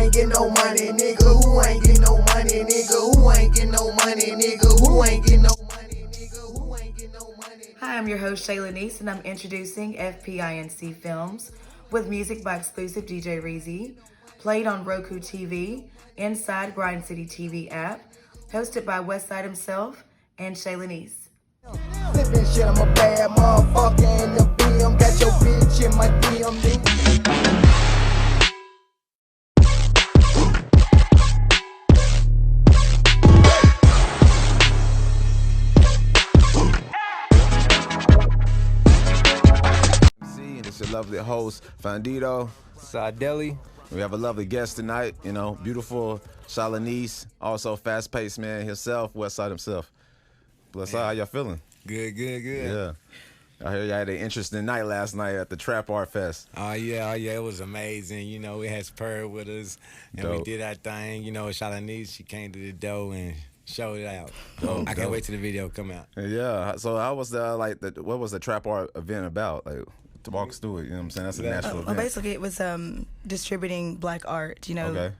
ain't get no money, nigga? Who ain't get no money, nigga? Who ain't get no money, nigga? Who ain't get no money, nigga? Who ain't get no money? Hi, I'm your host ShAlenise, and I'm introducing FPINC Films with music by exclusive DJ Reezy, played on Roku TV, inside Grind City TV app, hosted by West Side himself and ShAlenise. Flippin' shit, I'm a bad motherfucker in the BM. Got your bitch in my DM, nigga. And it's your lovely host, Fandito. Sadeli. We have a lovely guest tonight, beautiful ShAlenise, also fast-paced man himself, West Side himself. Bless up, how y'all feeling? Good. Yeah. I heard y'all had an interesting night last night at the Trap Art Fest. Oh yeah, it was amazing. We had Spur with us, and Dope. we did our thing. ShAlenise, she came to the door and showed it out. I can't dope. wait till the video come out. Yeah, so how was what was the Trap Art event about? Like, to walk us through it, you know what I'm saying? That's a national event. Basically, it was distributing black art, Okay.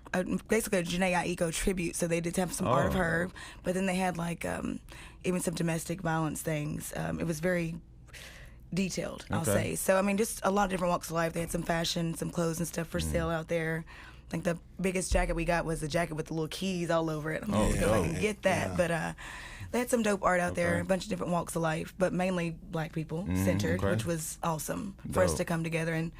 Basically a Janae Aiko tribute. So they did have some art of her, but then they had even some domestic violence things. It was very detailed, I'll say. So, just a lot of different walks of life. They had some fashion, some clothes and stuff for sale out there. I think the biggest jacket we got was a jacket with the little keys all over it. I'm just going to get that. Yeah. But they had some dope art out there, a bunch of different walks of life, but mainly black people centered, which was awesome for us to come together and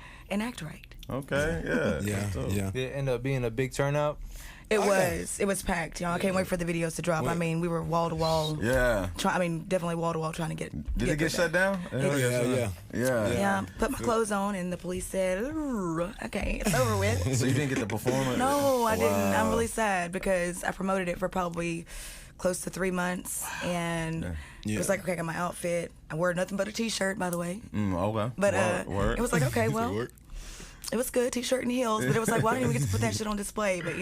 act right. Okay, yeah. Yeah. It ended up being a big turnout. It was packed. I can't wait for the videos to drop. We were wall to wall. Yeah. Definitely wall to wall trying to get. Did it get shut down? Yeah. Yeah. Put my clothes on, and the police said, "Okay, it's over with." So you didn't get to perform it? No, I didn't. I'm Wow. really sad because I promoted it for probably close to 3 months, and it was like, okay, I got my outfit. I wore nothing but a t-shirt, by the way. Okay. But Word. it was like, okay, well, it was good, t-shirt and heels. But it was like, well, I didn't even get to put that shit on display. But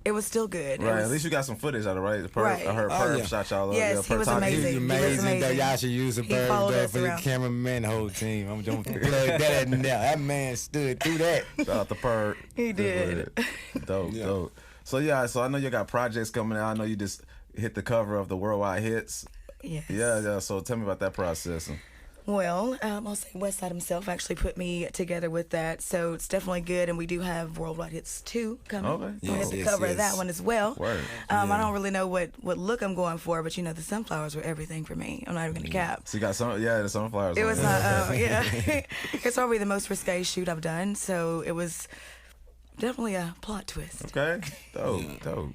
it was still good. Right, at least you got some footage out of it, right? Right. I heard Perp shot y'all up. Yes, he was amazing. He was amazing. Y'all should use a He bird followed there us for the around. cameraman, the whole team. I'm doing plug that in there. That man stood through that. Shout out to Perp. He did. Dope. So I know you got projects coming out. I know you just hit the cover of the Worldwide Hits. Yes. Yeah. So tell me about that process. Well, I'll say West Side himself actually put me together with that, so it's definitely good. And we do have Worldwide Hits 2 coming. Okay. So we have to cover that one as well. Word. I don't really know what look I'm going for, but the sunflowers were everything for me. I'm not even gonna cap. So you got the sunflowers. It on was there. it's probably the most risque shoot I've done, so it was definitely a plot twist. Okay. Dope.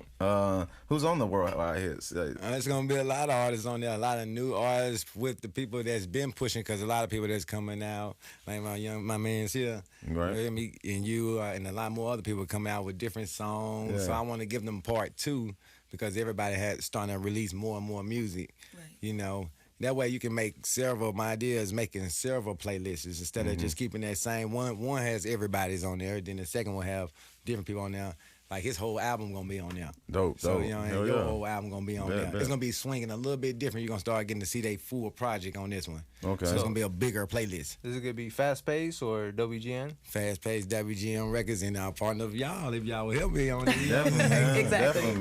Who's on the Worldwide Hits? There's gonna be a lot of artists on there, a lot of new artists with the people that's been pushing, because a lot of people that's coming out, like my man's here, Right. Me and you, and a lot more other people coming out with different songs. Yeah. So I want to give them part 2, because everybody had starting to release more and more music. Right. That way you can make several. My idea is making several playlists instead of just keeping that same one. One has everybody's on there, then the second will have different people on there. Like his whole album gonna be on there. Dope. So Hell your yeah. whole album gonna be on there. Bet. It's gonna be swinging a little bit different. You're gonna start getting to see their full project on this one. Okay. So it's gonna be a bigger playlist. Is it gonna be fast paced or WGN? Fast paced WGM Records and our partner of y'all, if y'all will help me on it. Definitely, man. Exactly. Definitely,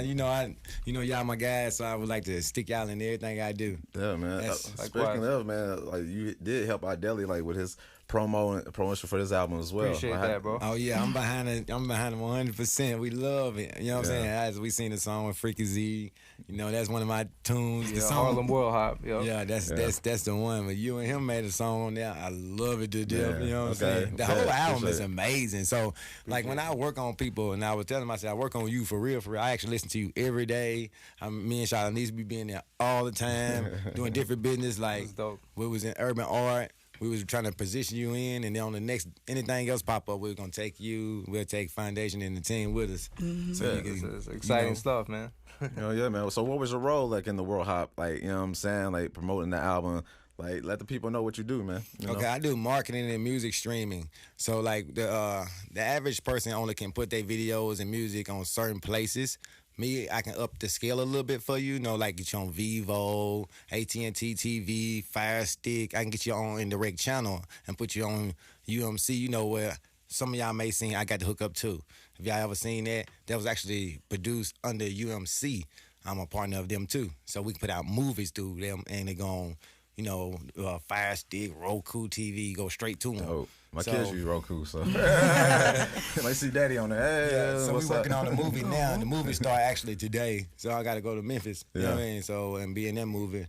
You know what I'm man. saying? Y'all my guys, so I would like to stick y'all in everything I do. Yeah, man. That's- Speaking of, man, like you did help out Deli with his promotion for this album as well. Appreciate that, bro. Oh yeah, I'm behind it 100%. We love it. You know what I'm saying? As we seen the song with Freaky Z, that's one of my tunes. The Yeah, song, Harlem World Hop. Yo. yeah, that's the one. But you and him made a song on there. I love it to death. Yeah, You know what I'm okay. saying? The Yeah, whole album appreciate is it. amazing. So like when I work on people, and I was telling myself, I work on you for real. I actually listen to you every day. Me and ShAlenise be being there all the time, doing different business. Like That's dope. we was in urban art. We was trying to position you in, and then on the next, anything else pop up, we're gonna take you. We'll take Foundation and the team with us. So Yeah. you can, It's exciting stuff, man. Yeah, man. So what was your role like in the World Hop? Like, you know what I'm saying? Like promoting the album. Like, let the people know what you do, man. You Okay, know? I do marketing and music streaming. So like the average person only can put their videos and music on certain places. Me, I can up the scale a little bit for you. Like get you on Vivo, AT&T TV, Fire Stick. I can get you on indirect channel and put you on UMC. Where some of y'all may seen I Got the Hook Up Too. If y'all ever seen that, that was actually produced under UMC. I'm a partner of them too. So we can put out movies through them and they go on, you know, Fire Stick, Roku TV, go straight to them. Oh, my kids use Roku, so I see Daddy on there. Hey, Yeah, so what's we're working up? on the movie now. And the movie start actually today. So I got to go to Memphis. You know Yeah. what I mean? So, and be in that movie.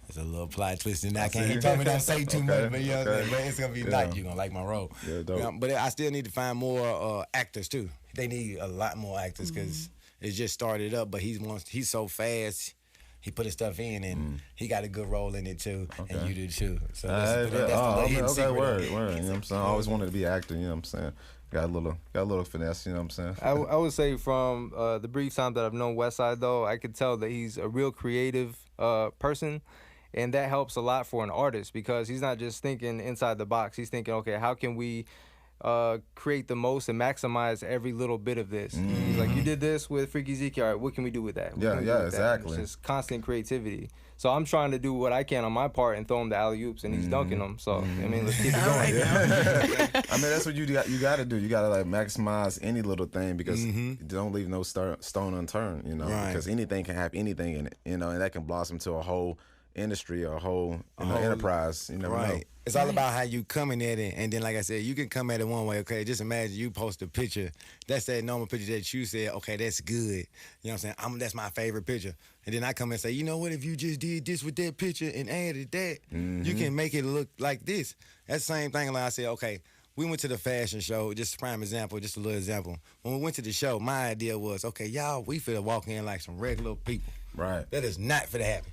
It's a little plot twist and I can't. He told me don't say too much, but you know what I'm saying? But it's gonna be nice. You gonna like my role. Yeah, dope. You know, but I still need to find more actors too. They need a lot more actors because it just started up. But he's so fast. He put his stuff in and he got a good role in it too, and you do too. So that's the little hidden secret. Word. You know what I'm saying? I always wanted to be an actor. You know what I'm saying? Got a little finesse. You know what I'm saying? I would say from the brief time that I've known West Side, though, I could tell that he's a real creative person. And that helps a lot for an artist because he's not just thinking inside the box. He's thinking, okay, how can we create the most and maximize every little bit of this? He's like, you did this with Freaky Zeke. All right, what can we do with that? What can we do with that? Exactly. It's just constant creativity. So I'm trying to do what I can on my part and throw him the alley-oops, and he's dunking them. So, I mean, let's keep it going. I mean, that's what you got to do. You got to like maximize any little thing because don't leave no stone unturned. You know, because anything can have anything in it. You know, and that can blossom to a whole industry or a whole enterprise. You never know. It's all about how you coming at it, and then like I said, you can come at it one way. Okay, just imagine you post a picture. That's that normal picture that you said, okay, that's good. You know what I'm saying? That's my favorite picture. And then I come and say, you know what? If you just did this with that picture and added that, you can make it look like this. That's the same thing. Like I said, okay, we went to the fashion show. Just a prime example, just a little example. When we went to the show, my idea was, okay, y'all, we finna walk in like some regular people. Right. That is not for to happen.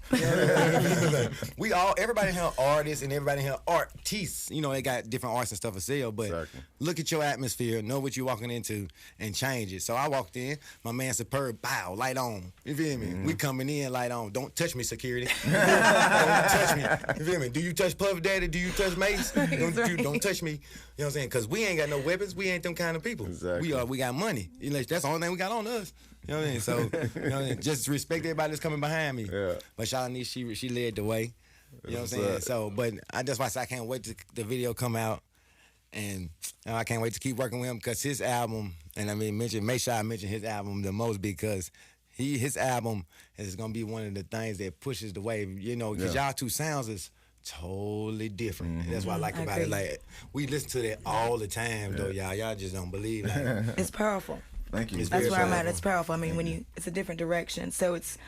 Everybody here artists and everybody here artists. You know, they got different arts and stuff for sale, but look at your atmosphere, know what you're walking into, and change it. So I walked in, my man Superb, bow, light on. You feel me? We coming in, light on. Don't touch me, security. Don't touch me. You feel me? Do you touch Puff Daddy? Do you touch Mace? Don't touch me. You know what I'm saying? Because we ain't got no weapons. We ain't them kind of people. Exactly. We got money. You know, that's the only thing we got on us. You know what I mean? So, you know what I mean? Just respect everybody that's coming behind me. Yeah. But ShAlenise, she led the way. You know what I'm saying? So, but that's why I say I can't wait to the video come out. And I can't wait to keep working with him because his album, and I mean, make sure I mention his album the most because his album is going to be one of the things that pushes the wave, you know, because y'all two sounds is totally different. That's what I like about it. Like, we listen to that all the time, though, y'all. Y'all just don't believe it. It's powerful. Thank you. That's where I'm at. It's powerful. I mean, it's a different direction. So it's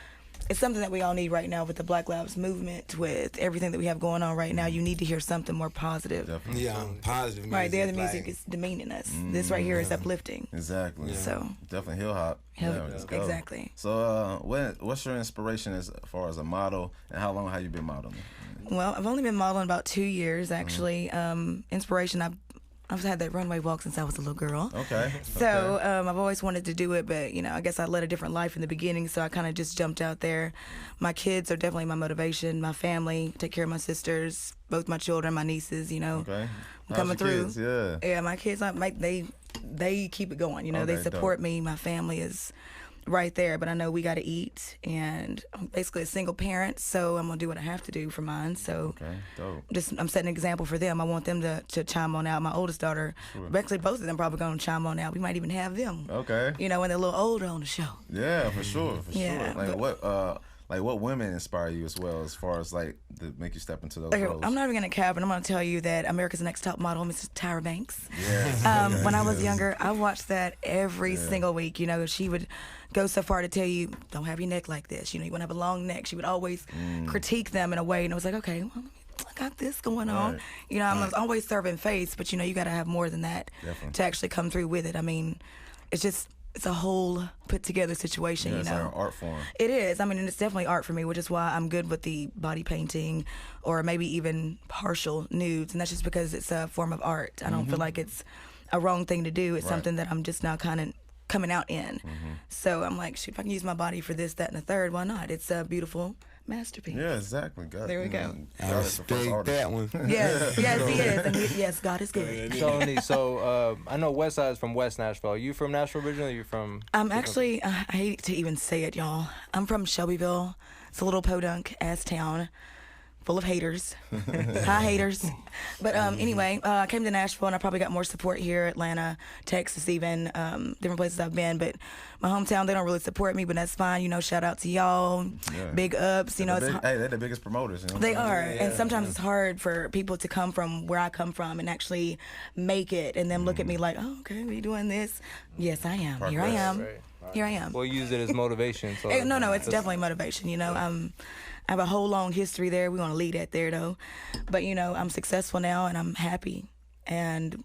something that we all need right now with the Black Lives Movement, with everything that we have going on right now. You need to hear something more positive. Definitely. Yeah, positive music. Right, the other music is demeaning us. This right here is uplifting. Exactly. So definitely hill hop. Let's go. Exactly. So what's your inspiration as far as a model, and how long have you been modeling? Well, I've only been modeling about 2 years, actually. Inspiration, I've had that runway walk since I was a little girl. Okay. So I've always wanted to do it, but, you know, I guess I led a different life in the beginning, so I kind of just jumped out there. My kids are definitely my motivation, my family, take care of my sisters, both my children, my nieces, you know. Okay. I'm coming through. Kids? Yeah. Yeah, my kids, they keep it going, you know. They support me. My family is right there, but I know we got to eat, and I'm basically a single parent, so I'm gonna do what I have to do for mine. So I'm setting an example for them. I want them to chime on out. My oldest daughter, actually both of them probably gonna chime on out. We might even have them, you know, when they're a little older on the show. Yeah, for sure. Like, what women inspire you as well, as far as like to make you step into those roles? I'm not even gonna cap, but I'm gonna tell you that America's Next Top Model, Mrs. Tyra Banks. When I was younger, I watched that every single week. You know, she would go so far to tell you, don't have your neck like this. You know, you want to have a long neck. She would always critique them in a way, and I was like, okay, well, I got this going on. You know, I'm always serving face, but you know, you got to have more than that to actually come through with it. I mean, it's a whole put together situation, you know. It's like an art form. It is. I mean, and it's definitely art for me, which is why I'm good with the body painting or maybe even partial nudes. And that's just because it's a form of art. I don't feel like it's a wrong thing to do. It's something that I'm just now kind of coming out in. So I'm like, shoot, if I can use my body for this, that, and the third, why not? It's a beautiful masterpiece. Yeah, exactly. God, there we go. I respect that one. Yes, he is. And yes, God is good. So I know West Side is from West Nashville. Are you from Nashville originally? Or you from? I'm actually, I hate to even say it, y'all. I'm from Shelbyville. It's a little podunk ass town. full of haters. Hi, haters. But anyway, I came to Nashville, and I probably got more support here, Atlanta, Texas, even different places I've been. But my hometown, they don't really support me, but that's fine. You know, shout out to y'all. Yeah. Big ups. You know, they're the biggest promoters. You know? They are, and sometimes it's hard for people to come from where I come from and actually make it, and then look at me like, oh, okay, we doing this. Yes, I am. Here I am. Right. Here I am. We'll use it as motivation. So no, it's definitely motivation. You know, I have a whole long history there. We want to lead that there, though. But, you know, I'm successful now, and I'm happy. And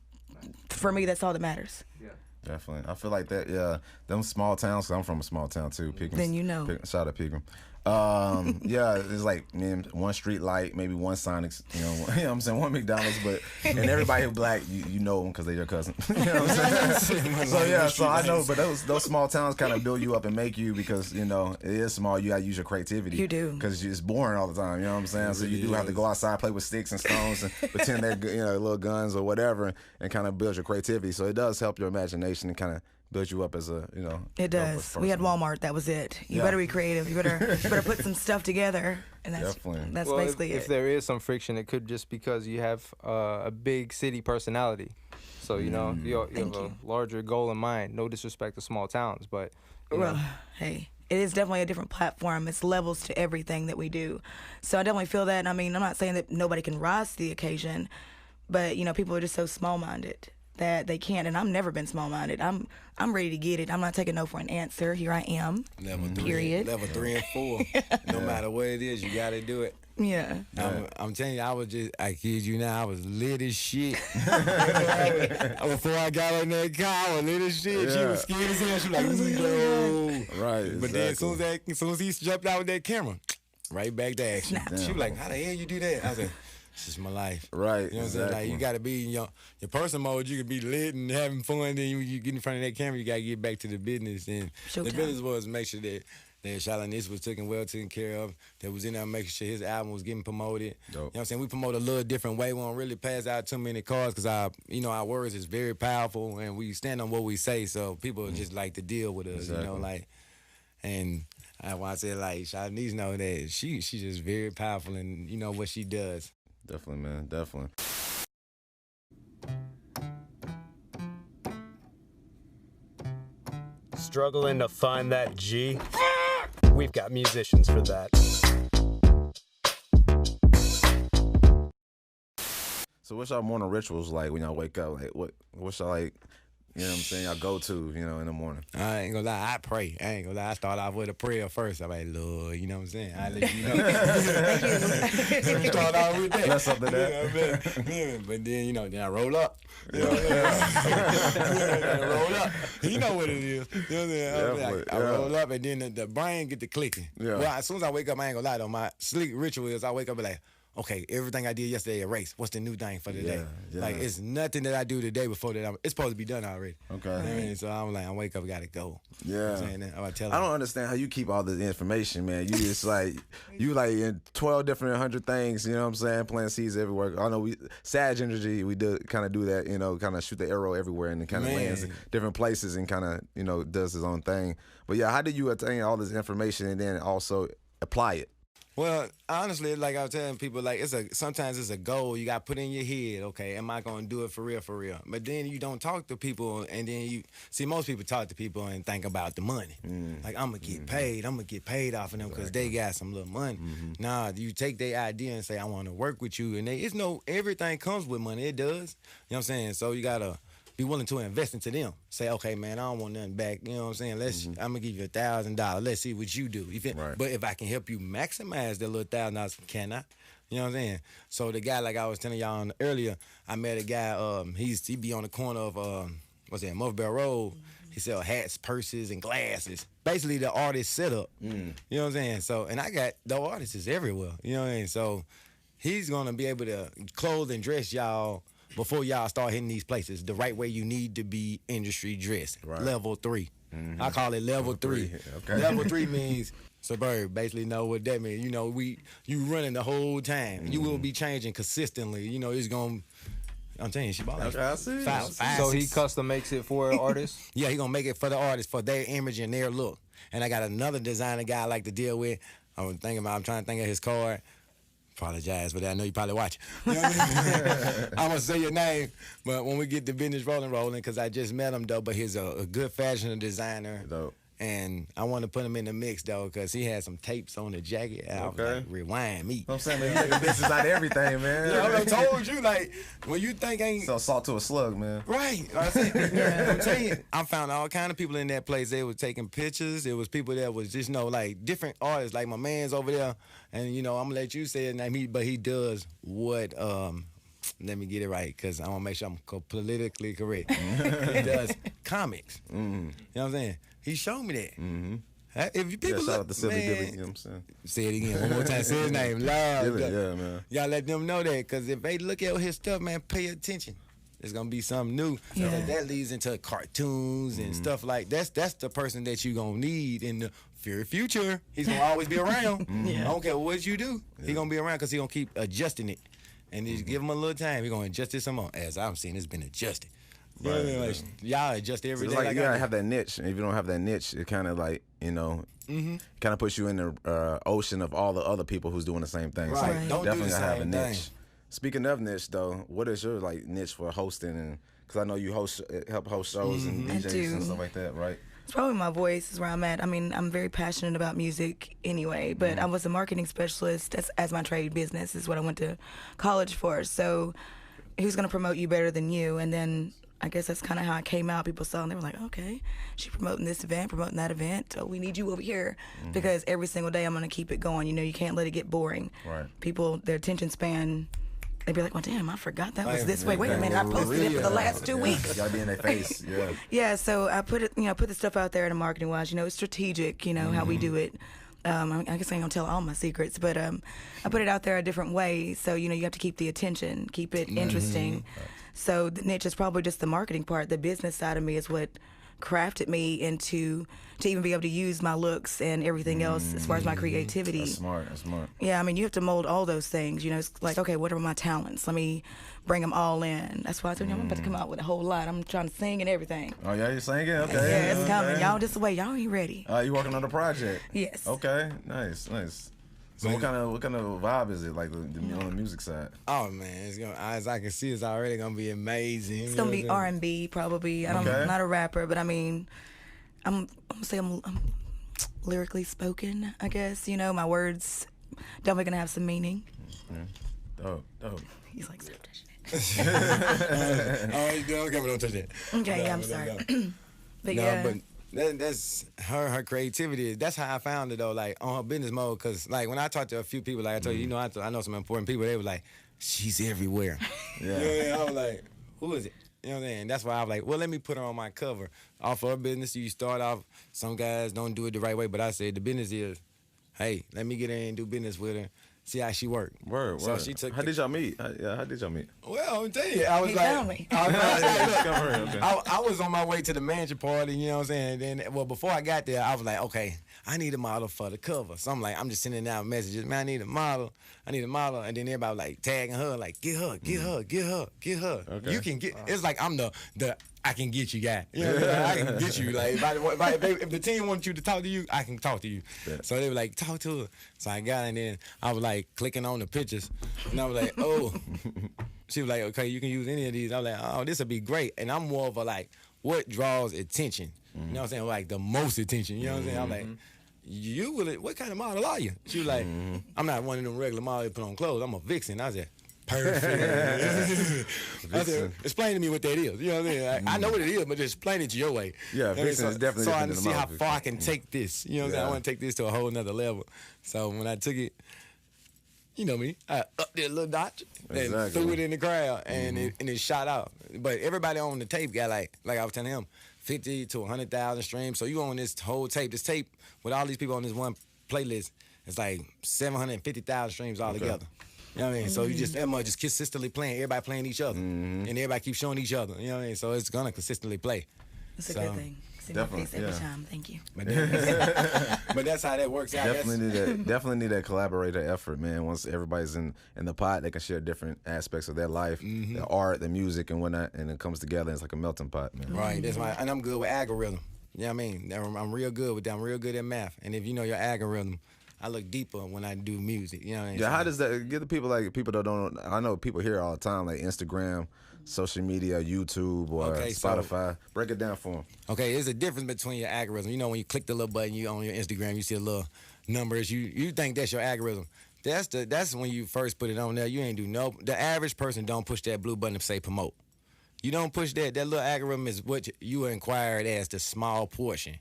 for me, that's all that matters. Yeah. Definitely. I feel like that, yeah, them small towns, 'cause I'm from a small town, too. Pegram. Then you know. Shout out Pegram. Yeah, it's like, man, one street light, maybe one Sonics, you know what I'm saying, one McDonald's, but, and everybody who black, you know them because they're your cousin. You know what I'm saying? So, yeah, so I know, but those small towns kind of build you up and make you because, you know, it is small. You got to use your creativity. You do. Because it's boring all the time, you know what I'm saying? So you do have to go outside, play with sticks and stones and pretend they're, you know, little guns or whatever and kind of build your creativity. So it does help your imagination and kind of build you up as a, you know. It does. We had Walmart. That was it. You better be creative. You better put some stuff together. And that's well, basically it. If there is some friction, it could just because you have a big city personality. So, you know, you have a larger goal in mind. No disrespect to small towns, but, you know. Hey, it is definitely a different platform. It's levels to everything that we do. So I definitely feel that. I mean, I'm not saying that nobody can rise to the occasion, but, you know, people are just so small-minded that they can't, and I've never been small-minded. I'm ready to get it. I'm not taking no for an answer. Here I am. Level 3. Period. Level 3 and 4. No matter what it is, you got to do it. Yeah. I'm telling you, I kid you now, I was lit as shit. Before I got in that car, I was lit as shit. She was scared as hell. She was like, no. Right, But then as soon as he jumped out with that camera, right back to action. She was like, how the hell you do that? I was like, this is my life. Right. You know what I'm saying? Like, you got to be in your person mode. You can be lit and having fun. Then you get in front of that camera, you got to get back to the business. And the business was make sure that ShAlenise was taken care of, that was in there making sure his album was getting promoted. Dope. You know what I'm saying? We promote a little different way. We don't really pass out too many cards because our words is very powerful and we stand on what we say. So people just like to deal with us, you know, like, and I want to say, like, ShAlenise know that she's just very powerful and you know what she does. Definitely, man. Definitely. Struggling to find that G? We've got musicians for that. So what's y'all morning rituals like when y'all wake up? Like what's y'all like, you know what I'm saying, y'all go to, you know, in the morning? I ain't gonna lie, I pray. I ain't gonna lie, I start off with a prayer first. I'm like, Lord, you know what I'm saying? I let you know. Start off with that. Bless up to that. Yeah, but then, you know, then I roll up. You know what I'm saying? Roll up. You know what it is. You know what I'm saying? I roll up and then the brain get to clicking. Yeah. Well, as soon as I wake up, I ain't gonna lie though, my sleep ritual is I wake up and be like, okay, everything I did yesterday erased. What's the new thing for today? Yeah. Like, it's nothing that I do the day before that it's supposed to be done already. Okay. You know what I mean? So I'm like, I wake up, gotta go. Yeah. You know what I'm saying? I don't understand how you keep all this information, man. You just like, you like in 12 different 100 things, you know what I'm saying? Planting seeds everywhere. I know Sag Energy, we kind of do that, you know, kind of shoot the arrow everywhere and it kind of lands in different places and kind of, you know, does his own thing. But yeah, how do you attain all this information and then also apply it? Well, honestly, like I was telling people, like sometimes it's a goal you got to put in your head. Okay, am I going to do it for real, for real? But then you don't talk to people, and then you see most people talk to people and think about the money. Like, I'm gonna get paid. I'm gonna get paid off of them because they got some little money. Nah, you take their idea and say, I want to work with you, and everything comes with money. It does. You know what I'm saying? So you gotta be willing to invest into them. Say, okay, man, I don't want nothing back. You know what I'm saying? I'm gonna give you $1,000. Let's see what you do. You feel? Right. But if I can help you maximize that little $1,000, can I? You know what I'm saying? So the guy, like I was telling y'all earlier, I met a guy. He be on the corner of Mother Road. He sell hats, purses, and glasses. Basically, the artist setup. You know what I'm saying? So, and I got the artists everywhere. You know what I mean? So he's gonna be able to clothe and dress y'all before y'all start hitting these places the right way you need to be industry dressed. Right. Level 3. I call it level 3. Okay. Level 3 means suburb. Basically know what that means. You know, you running the whole time. You will be changing consistently. You know, it's going to, I'm telling you, she bought like five, so he custom makes it for an artist? Yeah, he going to make it for the artist, for their image and their look. And I got another designer guy I like to deal with. I'm trying to think of his card. Apologize for that. I know you probably watch. You know what I mean? I'm gonna say your name, but when we get the business rolling, because I just met him though. But he's a good fashion designer. Dope. And I want to put him in the mix though, because he had some tapes on the jacket. And I was like, rewind me. I'm saying, man, you making business out of everything, man. Yeah, I told you, like, when you think ain't so salt to a slug, man. right. I said, I'm telling you, I found all kind of people in that place. They was taking pictures. It was people that was just, like different artists. Like my man's over there, and I'm gonna let you say his name. But he does what? Let me get it right, because I want to make sure I'm politically correct. He does comics. You know what I'm saying? He showed me that. If you people shout look, out to Silly man, Dilly, you know what I'm saying? say it again one more time. Say his name loud. Dilly, yeah, man. Y'all let them know that, because if they look at his stuff, man, pay attention. There's gonna be something new. Yeah. Because that leads into cartoons and stuff like that's the person that you gonna need in the very future. He's gonna always be around. I don't care what you do. He gonna be around because he gonna keep adjusting it. And you give him a little time, he gonna adjust it some more. As I'm seeing, it's been adjusted. You know what I mean? Like, y'all adjust every So day. it's like you I gotta do. have that niche. And if you don't have that niche, it kind of like, kind of puts you in the ocean of all the other people who's doing the same thing. So Right. Don't do definitely the gotta have a same niche. thing. Speaking of niche, though, what is your like niche for hosting? And because I know you help host shows and I DJs do. and stuff like that, right? It's probably my voice is where I'm at. I mean, I'm very passionate about music anyway, but I was a marketing specialist as my trade business is what I went to college for. So who's going to promote you better than you? And then I guess that's kind of how I came out. People saw and they were like, okay, she's promoting this event, promoting that event. Oh, we need you over here. Because every single day I'm going to keep it going. You can't let it get boring. Right. People, their attention span, they'd be like, well, damn, I forgot that was Like, this way. Wait a minute, I posted it for the last 2 weeks. You gotta be in their face. Yeah. Yeah, so I put it, put the stuff out there in a marketing wise. It's strategic. How we do it. I guess I ain't gonna tell all my secrets, but I put it out there a different way. So you have to keep the attention, keep it interesting. So the niche is probably just the marketing part. The business side of me is what crafted me into to even be able to use my looks and everything else as far as my creativity. That's smart. That's smart. Yeah, I mean, you have to mold all those things. It's like, okay, what are my talents? Let me bring them all in. That's why I told you I'm about to come out with a whole lot. I'm trying to sing and everything. Oh yeah, you're singing? Okay. Yeah, it's okay. coming. Y'all just wait. Y'all ain't ready. You working on a project? Yes. Okay. Nice. So what kind of vibe is it like on the music side? Oh man, it's gonna, as I can see, it's already gonna be amazing. It's gonna be R&B probably. I'm not a rapper, but I mean, I'm gonna say I'm lyrically spoken. I guess my words definitely gonna have some meaning. Dope. He's like, stop touching it. Oh, you do? Okay, but don't touch that. Okay, yeah, I'm sorry. But yeah. But that's her creativity. That's how I found it though, like on her business mode. Cause like when I talked to a few people, like I told you, I know some important people. They were like, she's everywhere. Yeah. I was like, who is it? You know what I'm saying? That's why I was like, well, let me put her on my cover. Off her business, you start off. Some guys don't do it the right way, but I said the business is, hey, let me get in and do business with her. See how she worked. Word. So she took. How did y'all meet? How did y'all meet? Well, I'm telling you, I was He like, found me. I was on my way to the mansion party, you know what I'm saying? Then, before I got there, I was like, okay, I need a model for the cover. So I'm just sending out messages, man, I need a model. And then everybody was like tagging her, like, get her. Okay. You can get, it's like I'm the I can get you guy. You know what I mean? I can get you. Like, if the team wants you to talk to you, I can talk to you. Yeah. So they were like, talk to her. So I got in there, and I was like clicking on the pictures. And I was like, oh. She was like, okay, you can use any of these. I was like, oh, this would be great. And I'm more of a like, what draws attention? You know what I'm saying? Like the most attention. You know what I'm saying? I'm like, what kind of model are you? She was like, I'm not one of them regular models that put on clothes. I'm a vixen. I said, perfect. I said, explain to me what that is. You know what I mean? Like, I know what it is, but just explain it to your way. Yeah, vixen is definitely so I different can than see a how model. far I can take this. You know what I'm saying? I want to take this to a whole nother level. So when I took it, you know me, I upped it a little notch and Exactly. threw it in the crowd, and it shot out. But everybody on the tape got like I was telling him, 50 to 100,000 streams. So you on this whole tape, with all these people on this one playlist, it's like 750,000 streams all together. You know what I mean? So you just consistently playing, everybody playing each other, and everybody keeps showing each other. You know what I mean? So it's gonna consistently play. It's a good thing. See my Definitely, face every yeah. time. Thank you. But that's how that works out. Definitely need that collaborator effort, man. Once everybody's in the pot, they can share different aspects of their life, the art, the music, and whatnot, and it comes together. It's like a melting pot, man. Right. That's why, and I'm good with algorithm. You know what I mean? I'm real good with that. I'm real good at math. And if you know your algorithm, I look deeper when I do music. You know what I mean? Yeah, how does that get the people like people that don't? I know people hear all the time like Instagram, social media, YouTube, or Spotify. Break it down for them. Okay, there's a difference between your algorithm. You know, when you click the little button, you on your Instagram, you see the little numbers. You think that's your algorithm. That's when you first put it on there. You ain't do no. The average person don't push that blue button to say promote. You don't push that. That little algorithm is what you inquired as the small portion.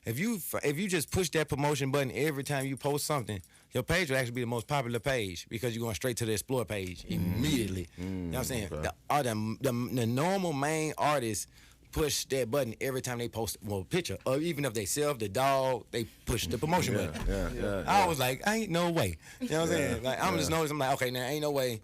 If you just push that promotion button every time you post something, your page will actually be the most popular page because you're going straight to the explore page immediately. You know what I'm saying? Okay. The normal main artists push that button every time they post a picture, or even if they sell the dog, they push the promotion button. Yeah. I was like, ain't no way. You know what I'm saying? Like I'm just noticing. I'm like, okay, now ain't no way.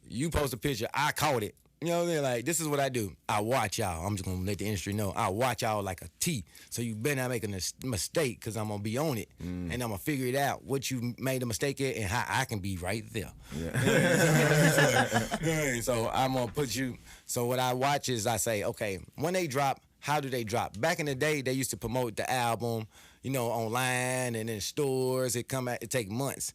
You post a picture, I caught it. You know what I'm saying? Like, this is what I do. I watch y'all. I'm just going to let the industry know. I watch y'all like a T. So you better not make a mistake because I'm going to be on it. And I'm going to figure it out, what you made a mistake at and how I can be right there. Yeah. So I'm going to put you. So what I watch is I say, okay, when they drop, how do they drop? Back in the day, they used to promote the album, you know, online and in stores. It take months.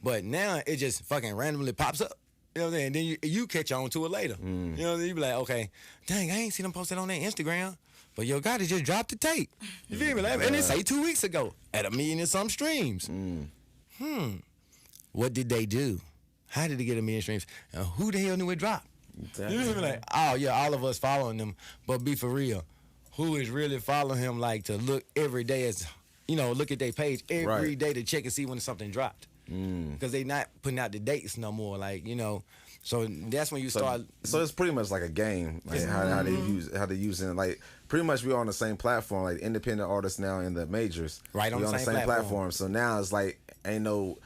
But now it just fucking randomly pops up. You know what I'm saying? Then you catch on to it later. You know, you be like, okay, dang, I ain't seen them posted on their Instagram, but yo, God, just dropped the tape. You feel me? Like, and it say 2 weeks ago at 1 million and some streams. What did they do? How did they get 1 million streams? And who the hell knew it dropped? Exactly. You feel me? Like, oh yeah, all of us following them, but be for real, who is really following him? Like to look every day as, you know, look at their page every day to check and see when something dropped. Because they not putting out the dates no more, like, you know. So that's when you start. So it's pretty much like a game, like how they use it. Like pretty much we on the same platform, like independent artists now in the majors. Right, on the same platform. So now it's like ain't no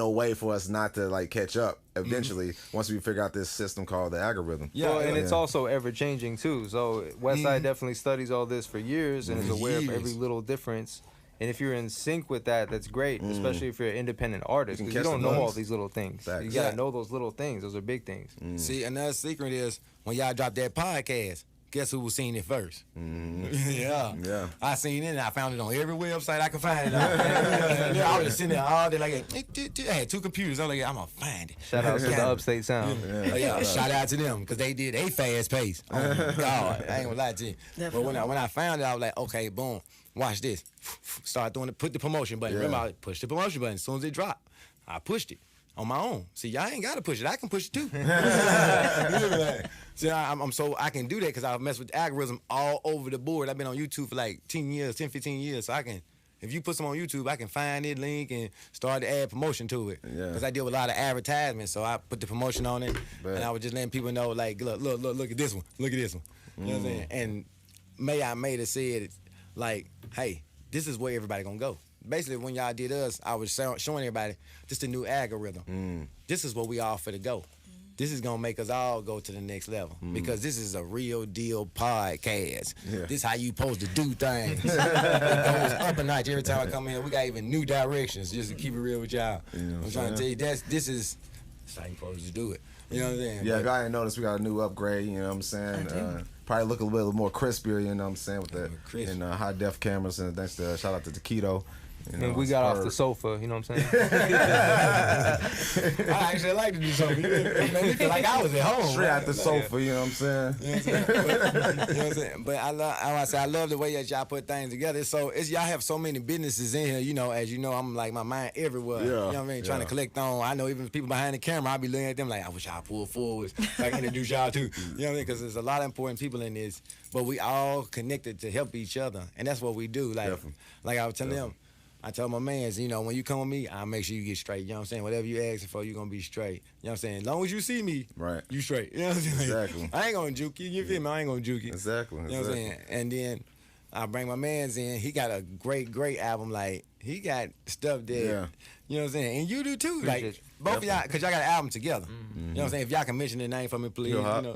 way for us not to like catch up eventually once we figure out this system called the algorithm. Yeah, well, and it's also ever changing too. So West Side definitely studies all this for years and is aware of every little difference. And if you're in sync with that, that's great, especially if you're an independent artist, because you don't know all these little things. Facts. You gotta know those little things. Those are big things. See, another secret is when y'all drop that podcast, guess who was seeing it first? Yeah. I seen it and I found it on every website I could find it on. I was just sitting there all day like, I had 2 computers. I'm like, I'm gonna find it. Shout out to the Upstate Sound. Shout out to them because they did a fast pace. Oh my God, I ain't gonna lie to you. Definitely. But when I found it, I was like, okay, boom. Watch this. Start doing it. Put the promotion button. Remember, I pushed the promotion button as soon as it dropped. I pushed it on my own. See, y'all ain't got to push it. I can push it too. See, I'm so I can do that because I've messed with the algorithm all over the board. I've been on YouTube for like 10, 15 years. So I can, if you put some on YouTube, I can find it, link, and start to add promotion to it. Because I deal with a lot of advertisements. So I put the promotion on it, and I was just letting people know, like, look at this one. Look at this one. You know what I'm saying? And I made it said, like, hey, this is where everybody gonna go. Basically, when y'all did us, I was showing everybody this the new algorithm. This is what we all for to go. This is gonna make us all go to the next level because this is a real deal podcast. This how you supposed to do things. It goes up a notch every time I come in. We got even new directions just to keep it real with y'all. I'm trying to tell you this is how you supposed to do it. You know what I'm saying? Yeah, if y'all ain't noticed, we got a new upgrade. You know what I'm saying? Probably look a little more crispier. You know what I'm saying? With the and high def cameras, and thanks to shout out to Taquito. You know, and we got off the sofa, you know what I'm saying? I actually like to do something. It made me feel like I was at home. Straight out the sofa, you know what I'm saying? You know what I'm saying? But I love the way that y'all put things together. So y'all have so many businesses in here, you know, as you know, I'm like my mind everywhere. You know what I mean? Trying to collect on. I know even people behind the camera, I'll be looking at them like, I wish y'all pulled forward. I can introduce y'all too. You know what I mean? Because there's a lot of important people in this, but we all connected to help each other. And that's what we do. Like I was telling them, I tell my mans, you know, when you come with me, I'll make sure you get straight. You know what I'm saying? Whatever you asking for, you're going to be straight. You know what I'm saying? As long as you see me, you straight. You know what I'm saying? Exactly. I ain't going to juke you. You feel me? I ain't going to juke you. Exactly. You know what I'm saying? And then I bring my mans in. He got a great album. Like, he got stuff there. You know what I'm saying? And you do too. Like, both of y'all, because y'all got an album together. You know what I'm saying? If y'all can mention the name for me, please. You know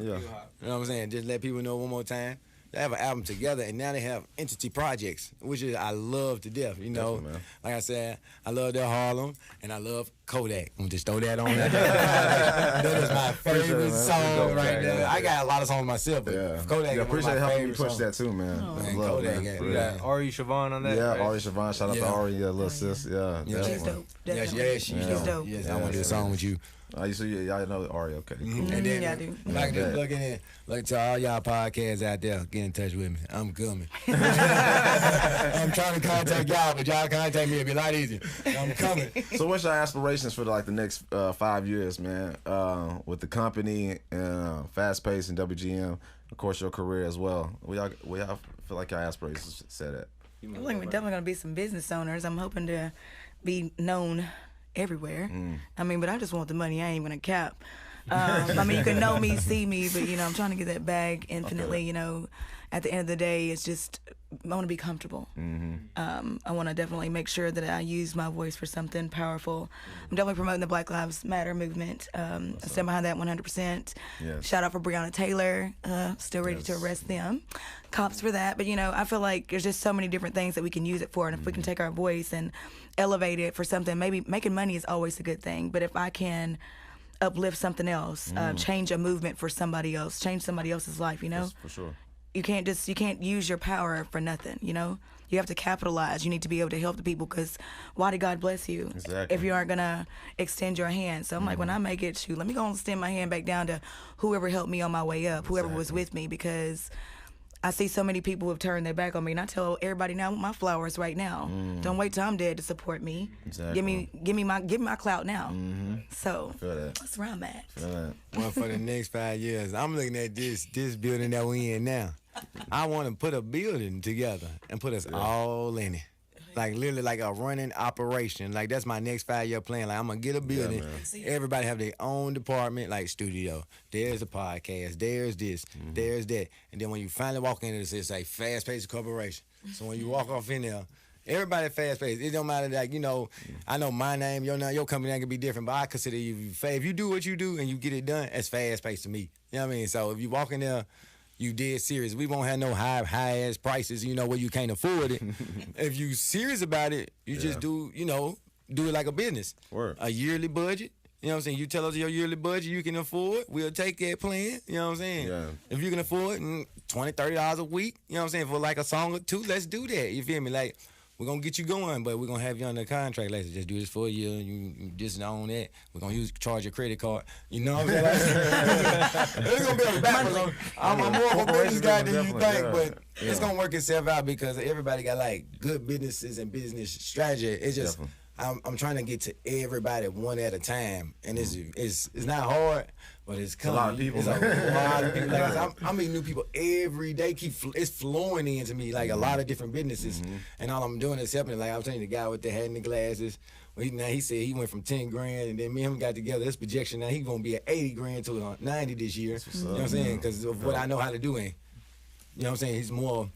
what I'm saying? Just let people know one more time. they have an album together, and now they have entity projects, which is I love to death. You know, man. like I said, I love their Harlem, and I love Kodak. I'm just throw that on there. That is my favorite song right there. I got a lot of songs myself, but Kodak. Yeah, appreciate helping me push songs. that too, man. Man, Love, Kodak, man. We got Ari Siobhan on that. Yeah, right? Ari Siobhan. Shout out to Ari, little sis. Yeah, Yeah, She's definitely. dope. Yes, Definitely. she's dope. Yes, I want to do a song with you. I used to, y'all know Ari. Okay, cool. And then, Yeah, I do. like, just looking in, like to all y'all podcasts out there, get in touch with me. I'm coming. I'm trying to contact y'all, but y'all contact me. It'll be a lot easier. I'm coming. So, what's your aspirations for like the next 5 years, man? With the company, Fast Pace and WGM, of course, your career as well. Where y'all feel like your aspirations set at? I feel like we're definitely gonna be some business owners. I'm hoping to be known everywhere. I mean, but I just want the money. I ain't even gonna cap. I mean, you can know me, see me, but you know, I'm trying to get that bag infinitely. You know, at the end of the day, it's just I want to be comfortable. I want to definitely make sure that I use my voice for something powerful. I'm definitely promoting the Black Lives Matter movement. I stand behind that 100%. Yes. Shout out for Breonna Taylor. Still ready to arrest them. Cops for that. But you know, I feel like there's just so many different things that we can use it for, and if we can take our voice and elevate it for something, maybe making money is always a good thing. But if I can uplift something else, change a movement for somebody else, change somebody else's life, you know? For sure. You can't use your power for nothing, you know? You have to capitalize. You need to be able to help the people, because why did God bless you if you aren't going to extend your hand? So I'm like, when I make it, let me go and extend my hand back down to whoever helped me on my way up, whoever was with me, because I see so many people who have turned their back on me, and I tell everybody now, I want my flowers right now. Don't wait till I'm dead to support me. Exactly. Give me my clout now. So Feel that. that's where I'm at. Feel that. Well, for the next 5 years, I'm looking at this building that we in now. I want to put a building together and put us all in it. Like literally like a running operation. Like that's my next 5-year plan. Like I'm gonna get a building. Everybody have their own department, like studio. There's a podcast. There's this. There's that. And then when you finally walk into this, it's like Fast Pace Corporation. So when you walk off in there, everybody Fast Pace. It don't matter, like, you know, I know my name, your company name can be different, but I consider you, if you do what you do and you get it done, it's Fast Pace to me. You know what I mean? So if you walk in there, you dead serious. We won't have no high ass prices, you know, where you can't afford it. If you serious about it, you just do it like a business. Word. A yearly budget. You know what I'm saying? You tell us your yearly budget you can afford, we'll take that plan. You know what I'm saying? Yeah. If you can afford $20, $30 a week, you know what I'm saying, for like a song or two, let's do that. You feel me? Like, we're going to get you going, but we're going to have you under contract. Like, just do this for a year. You just own that. We're going to charge your credit card. You know what I'm saying? It's going to be a backwards. I'm more of a business guy than you think, but it's going to work itself out because everybody got, like, good businesses and business strategy. It's just, I'm trying to get to everybody one at a time. And it's not hard, but it's coming. A lot of people. It's a lot of people. Like, I'm meeting new people every day. It's flowing into me, like a lot of different businesses. And all I'm doing is helping. Like I was telling you, the guy with the hat and the glasses. Now he said he went from 10 grand, and then me and him got together. This projection now he's gonna be at 80 grand to 90 this year. You know what I'm saying? Because of what I know how to do. And you know what I'm saying? He's more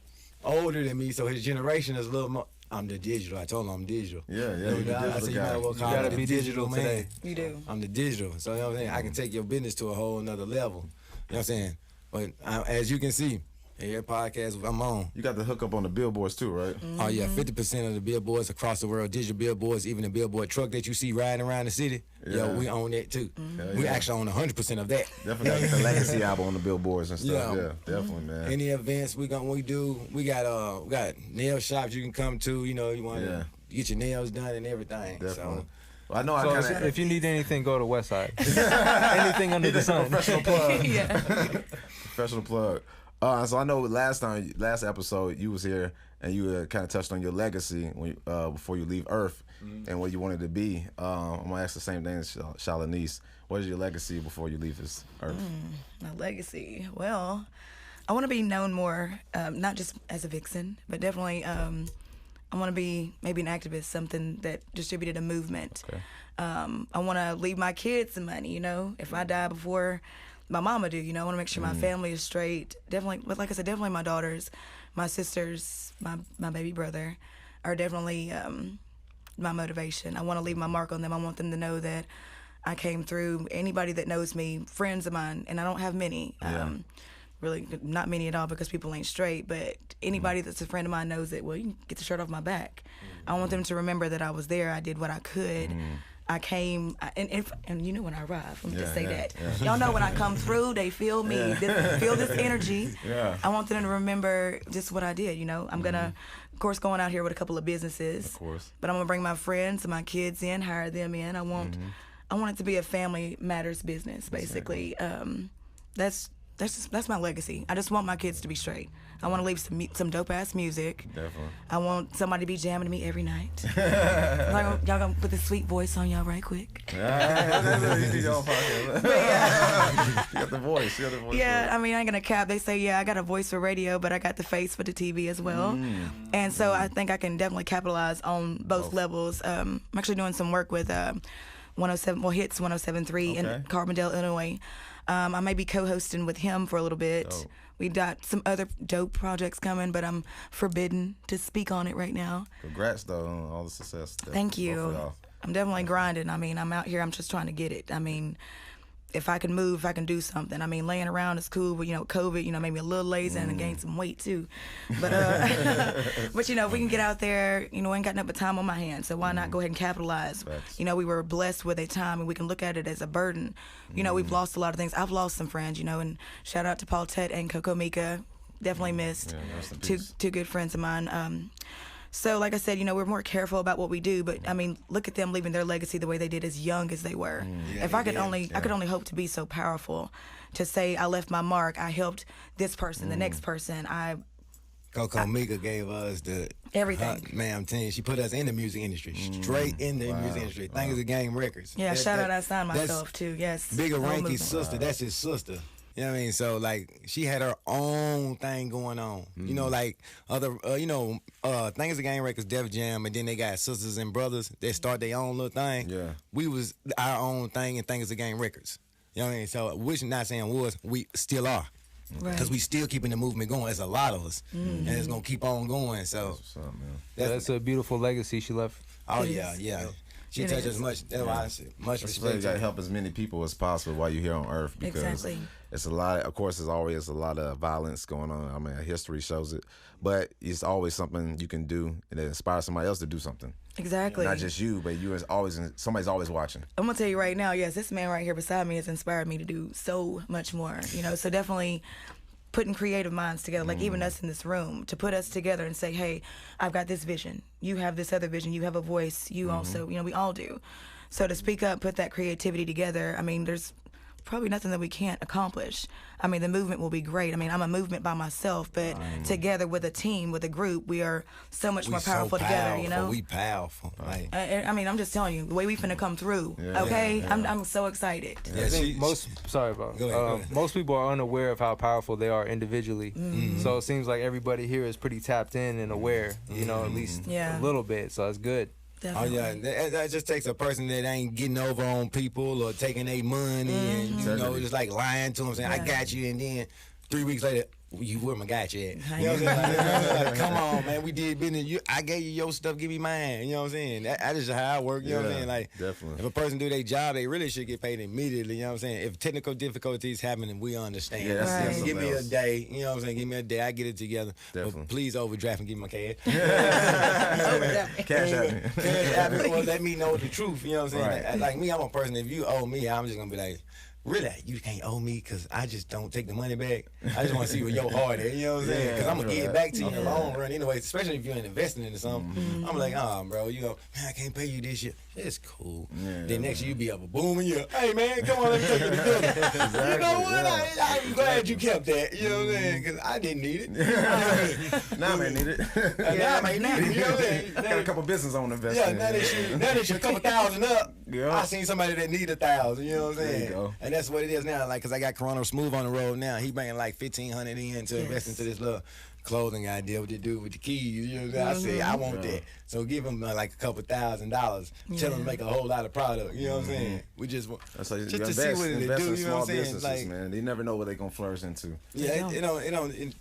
older than me, so his generation is a little more. I'm the digital. I told him I'm digital. Yeah. I said you might well call You gotta me be the digital man. today. You do. I'm the digital. So you know what I'm saying? I can take your business to a whole nother level. You know what I'm saying? But as you can see, every podcast I'm on. You got the hookup on the billboards too, right? Oh yeah, 50% of the billboards across the world, digital billboards, even the billboard truck that you see riding around the city, yo, we own that too. We actually own 100% of that. Definitely got the legacy album on the billboards and stuff. Yeah, definitely, man. Any events we got nail shops you can come to. You know, you want to get your nails done and everything. Definitely. So, Well, I know So I kind of. if you need anything, go to West Side. Anything under the sun. Professional plug. Yeah. Professional plug. So I know last episode you was here and you kind of touched on your legacy when before you leave Earth and what you wanted to be. I'm gonna ask the same thing as ShAlenise. What is your legacy before you leave this Earth? My legacy. Well, I want to be known more, not just as a vixen, but definitely I want to be maybe an activist, something that distributed a movement. Okay. I want to leave my kids some money, you know, if I die before my mama do, you know. I want to make sure my family is straight. Definitely, but like I said, definitely my daughters, my sisters, my baby brother are definitely my motivation. I want to leave my mark on them. I want them to know that I came through. Anybody that knows me, friends of mine, and I don't have many, really not many at all because people ain't straight, but anybody that's a friend of mine knows that, well, you can get the shirt off my back. I want them to remember that I was there. I did what I could. I came, and you know when I arrive, let me just say that. Y'all know when I come through, they feel me, feel this energy. I want them to remember just what I did, you know. I'm going to, of course, going out here with a couple of businesses. Of course. But I'm going to bring my friends and my kids in, hire them in. I want it to be a family matters business, basically. That's my legacy. I just want my kids to be straight. I want to leave some dope ass music. Definitely. I want somebody to be jamming to me every night. Y'all gonna put this sweet voice on y'all right quick. You got the voice. You got the voice. Yeah, I mean, I ain't gonna cap. They say, yeah, I got a voice for radio, but I got the face for the TV as well. And so I think I can definitely capitalize on both levels. I'm actually doing some work with Hits 107.3 in Carbondale, Illinois. I may be co-hosting with him for a little bit. Dope. We got some other dope projects coming, but I'm forbidden to speak on it right now. Congrats, though, on all the success. Thank you. I'm definitely grinding. I mean, I'm out here. I'm just trying to get it. I mean, if I can move, if I can do something. I mean, laying around is cool, but, you know, COVID, you know, made me a little lazy and I gained some weight, too. But, but you know, if we can get out there, you know, I ain't got nothing but time on my hands, so why not go ahead and capitalize? You know, we were blessed with a time, and we can look at it as a burden. You know, we've lost a lot of things. I've lost some friends, you know, and shout out to Paul Tet and Coco Mika. Definitely missed. Two good friends of mine. So, like I said, you know, we're more careful about what we do, but I mean, look at them leaving their legacy the way they did as young as they were. If I could only hope to be so powerful to say I left my mark, I helped this person, the next person. Coco Mika gave us the everything. Man, I'm telling you, she put us in the music industry, straight in the music industry. Things of Game Records. Yeah, shout out, I signed myself too. Yes. Bigger Ranky's sister. That's his sister. You know what I mean? So, like, she had her own thing going on. You know, like, other, Things of Game Records, Def Jam, and then they got Sisters and Brothers. They start their own little thing. Yeah. We was our own thing, and Things of Game Records. You know what I mean? So, which not saying was, we still are. Because we still keeping the movement going. There's a lot of us. And it's going to keep on going. So, that's a beautiful legacy she left. Oh, yeah. She touches much. That's why I said much respect. You got to help as many people as possible while you're here on Earth, because it's a lot. Of course, there's always a lot of violence going on. I mean, history shows it, but it's always something you can do and inspire somebody else to do something. Exactly. Not just you, but you is always somebody's always watching. I'm gonna tell you right now. Yes, this man right here beside me has inspired me to do so much more. You know, so definitely putting creative minds together, like even us in this room, to put us together and say, hey, I've got this vision. You have this other vision. You have a voice. You also, you know, we all do. So to speak up, put that creativity together, I mean, there's probably nothing that we can't accomplish. I mean, the movement will be great. I mean, I'm a movement by myself, but together with a team, with a group, we are so much more powerful together, you know? We powerful. Like, I mean, I'm just telling you, the way we finna come through, okay? I'm so excited. I think most people are unaware of how powerful they are individually. So it seems like everybody here is pretty tapped in and aware, you know, at least a little bit. So it's good. Definitely. Oh yeah, that just takes a person that ain't getting over on people or taking their money and you know just like lying to them, saying I got you, and then 3 weeks later, where my got you at? You know what I'm saying? Like, come on, man, we did business. I gave you your stuff, give me mine. You know what I'm saying? That is how I work. You know what I'm saying? Like, definitely. If a person do their job, they really should get paid immediately. You know what I'm saying? If technical difficulties happen, we understand. Yeah, that's give me a day. You know what I'm saying? Give me a day. I get it together. Definitely. But please overdraft and give me my cash. Cash out me. Cash out me. Well, let me know the truth. You know what I'm saying? Like me, I'm a person. If you owe me, I'm just gonna be like, really, you can't owe me because I just don't take the money back. I just want to see where your heart is. You know what I'm saying? Because I'm going to get it back to you in the long run anyway, especially if you're investing into something. I'm like, bro, you know, man, I can't pay you this year. It's cool. Then next year you be up a boom and you're, hey, man, come on, let me take you to dinner. You know what? I'm glad you kept that. You know what I'm saying? Because I didn't need it. Now I may need it. Now I may need it. You know what I'm saying? I got a couple business on investing. Yeah, now that you're a couple thousand up, I seen somebody that need 1,000. You know what I'm saying? There you go. And that's what it is now. Like, cause I got Corona Smooth on the road now. He bringing like 1,500 in to invest into this little clothing idea with the dude with the keys. You know what I'm saying? I say I want that. So give him like a couple $1,000. Tell him to make a whole lot of product. You know what I'm saying? We just want just to see what it do. You know what I'm saying? Like, man, they never know what they gonna flourish into. Yeah,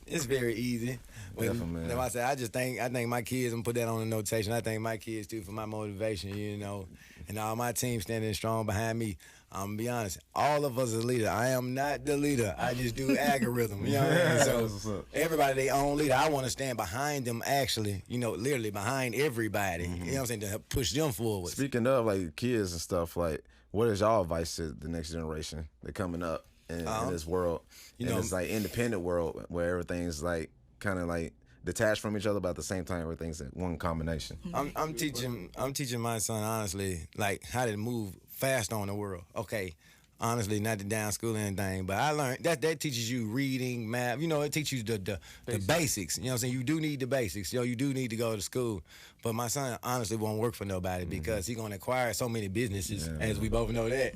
it's very easy. Definitely, man. I say I think my kids. I'm gonna put that on the notation. I thank my kids too for my motivation. You know, and all my team standing strong behind me. I'm gonna be honest. All of us are leader. I am not the leader. I just do algorithm. You know what I mean? So everybody their own leader. I want to stand behind them. Actually, you know, literally behind everybody. You know what I'm saying, to help push them forward. Speaking of like kids and stuff, like what is y'all advice to the next generation that coming up in this world? You know, it's like independent world where everything's like kind of like detached from each other, but at the same time everything's in one combination. I'm teaching my son honestly like how to move fast on the world. Okay, honestly, not to down school or anything, but I learned that teaches you reading, math. You know, it teaches you the basics. You know what I'm saying? You do need the basics. You know, you do need to go to school. But my son honestly won't work for nobody because he's gonna acquire so many businesses, as we both know that.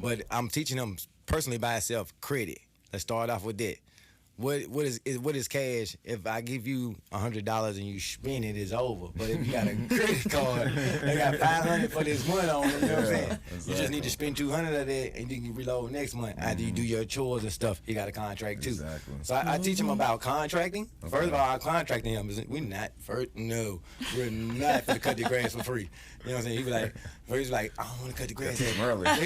But I'm teaching him personally by himself credit. Let's start off with that. What is cash? If I give you $100 and you spend it, it's over. But if you got a credit card, they got $500 for this month on it. You know what I'm saying? You just need to spend $200 of that, and you can reload next month. After you do your chores and stuff, you got a contract too. Exactly. So I teach him about contracting. First of all, our contracting him is we're not going to cut the grass for free. You know what I'm saying? He's like, I don't want to cut the grass. They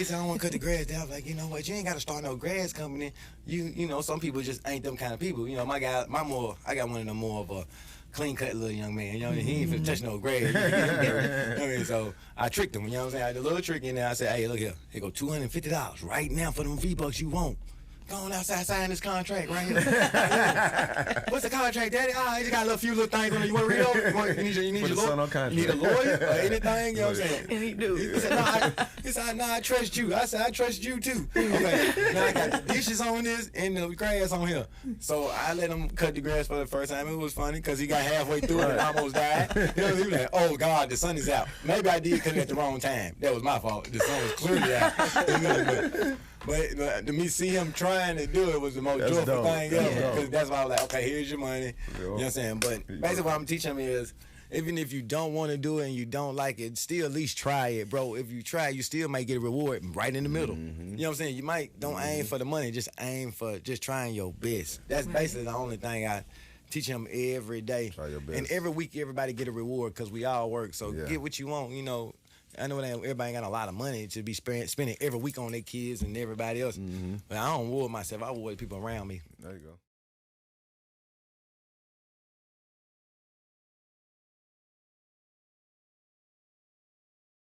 said I don't want to cut the grass. I was like, you know what? You ain't got to start no grass company. You know, some people just ain't them kind of people. You know, I got one of them more of a clean cut little young man. You know, he ain't finna touch no grass. You know what I mean? So I tricked him. You know what I'm saying? I did a little trick in there. I said, hey, look here. Here go $250 right now for them V-Bucks you want. Go on outside, sign this contract right here. What's the contract, Daddy? He just got a few little things on it. You want to read over? You need your lawyer? You need a lawyer or anything? You know what I'm saying? And he do. He said, no, I trust you. I said, I trust you too. Okay, now I got the dishes on this and the grass on here. So I let him cut the grass for the first time. It was funny because he got halfway through it and almost died. You know, he was like, oh God, the sun is out. Maybe I did cut it at the wrong time. That was my fault. The sun was clearly out. You know, but to me, see him trying to do it was the most joyful thing ever. Because that's why I was like, okay, here's your money. You know what I'm saying? But basically what I'm teaching him is, even if you don't want to do it and you don't like it, still at least try it, bro. If you try, you still might get a reward right in the middle. You know what I'm saying? You might don't aim for the money, just aim for just trying your best. That's basically the only thing I teach him every day. Try your best. And every week, everybody get a reward because we all work. So get what you want, you know. I know that everybody ain't got a lot of money to be spending every week on their kids and everybody else. But I don't reward myself. I reward people around me. There you go.